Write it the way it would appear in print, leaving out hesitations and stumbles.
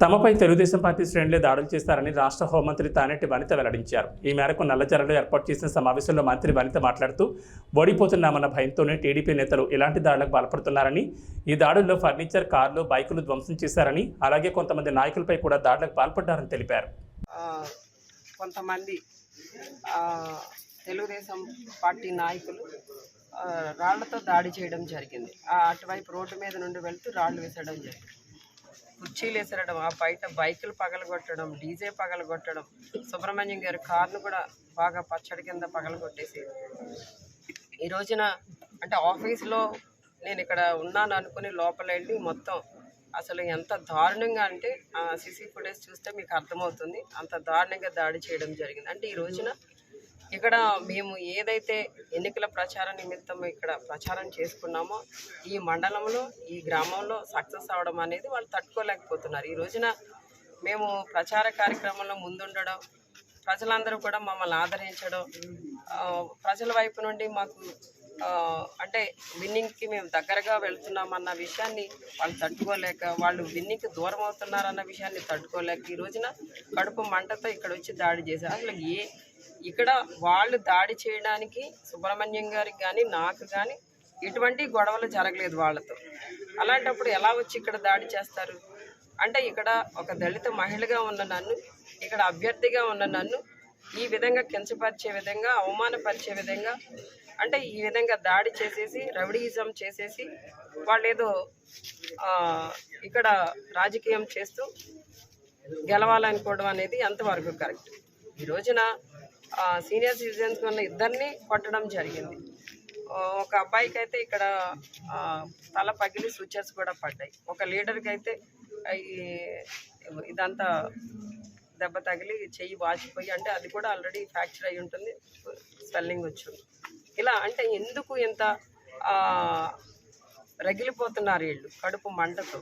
తమపై తెలుగుదేశం పార్టీ శ్రేణులే దాడులు చేస్తారని రాష్ట్ర హోంమంత్రి తానేటి వనిత వెల్లడించారు. ఈ మేరకు నల్లజర్లలో ఏర్పాటు చేసిన సమావేశంలో మంత్రి వనిత మాట్లాడుతూ ఓడిపోతున్నామన్న భయంతోనే టీడీపీ నేతలు ఇలాంటి దాడులకు పాల్పడుతున్నారని, ఈ దాడుల్లో ఫర్నిచర్, కార్లు, బైకులు ధ్వంసం చేశారని, అలాగే కొంతమంది నాయకులపై కూడా దాడులకు పాల్పడ్డారని తెలిపారు. కొంతమంది తెలుగుదేశం పార్టీ నాయకులు రాళ్లతో దాడి చేయడం జరిగింది. అటువైపు రోడ్డు మీద నుండి వెళ్తూ రాళ్లు విసరడం జరిగింది. కుర్చీలు విసరడం, ఆ బయట బైకులు పగలగొట్టడం, డీజే పగలగొట్టడం, సుబ్రహ్మణ్యం గారి కార్ను కూడా బాగా పచ్చడి కింద పగలగొట్టేసి ఈ రోజున అంటే ఆఫీస్లో నేను ఇక్కడ ఉన్నాను అనుకుని లోపల వెళ్ళి మొత్తం అసలు ఎంత దారుణంగా అంటే సీసీ ఫుటేజ్ చూస్తే మీకు అర్థమవుతుంది. అంత దారుణంగా దాడి చేయడం జరిగింది. అంటే ఈ రోజున ఇక్కడ మేము ఏదైతే ఎన్నికల ప్రచార నిమిత్తం ఇక్కడ ప్రచారం చేసుకున్నామో ఈ మండలంలో, ఈ గ్రామంలో సక్సెస్ అవ్వడం అనేది వాళ్ళు తట్టుకోలేకపోతున్నారు. ఈ రోజున మేము ప్రచార కార్యక్రమంలో ముందుండడం, ప్రజలందరూ కూడా మమ్మల్ని ఆదరించడం, ప్రజల వైపు నుండి మాకు అంటే విన్నింగ్కి మేము దగ్గరగా వెళ్తున్నామన్న విషయాన్ని వాళ్ళు తట్టుకోలేక, వాళ్ళు విన్నింగ్కి దూరం అవుతున్నారన్న విషయాన్ని తట్టుకోలేక ఈ రోజున కడుపు మంటతో ఇక్కడ వచ్చి దాడి చేశారు. అసలు ఇక్కడ వాళ్ళు దాడి చేయడానికి సుబ్రహ్మణ్యం గారికి కానీ నాకు కానీ ఎటువంటి గొడవలు జరగలేదు వాళ్ళతో. అలాంటప్పుడు ఎలా వచ్చి ఇక్కడ దాడి చేస్తారు? అంటే ఇక్కడ ఒక దళిత మహిళగా ఉన్న నన్ను, ఇక్కడ అభ్యర్థిగా ఉన్న నన్ను ఈ విధంగా కించపరిచే విధంగా, అవమానపరిచే విధంగా, అంటే ఈ విధంగా దాడి చేసేసి రౌడీయిజం చేసేసి వాళ్ళు ఏదో ఇక్కడ రాజకీయం చేస్తూ గెలవాలనుకోవడం అనేది ఎంతవరకు కరెక్ట్? ఈ రోజున సీనియర్ సిటిజన్స్ ఉన్న ఇద్దరిని కొట్టడం జరిగింది. ఒక అబ్బాయికి అయితే ఇక్కడ తల పగిలి సూచర్స్ కూడా పడ్డాయి. ఒక లీడర్కి అయితే ఇదంతా దెబ్బ తగిలి చెయ్యి వాచిపోయి, అంటే అది కూడా ఆల్రెడీ ఫ్రాక్చర్ అయి ఉంటుంది, స్వెల్లింగ్ వచ్చింది. ఇలా అంటే ఎందుకు ఇంత రగిలిపోతున్నారు వీళ్ళు కడుపు మంటతో?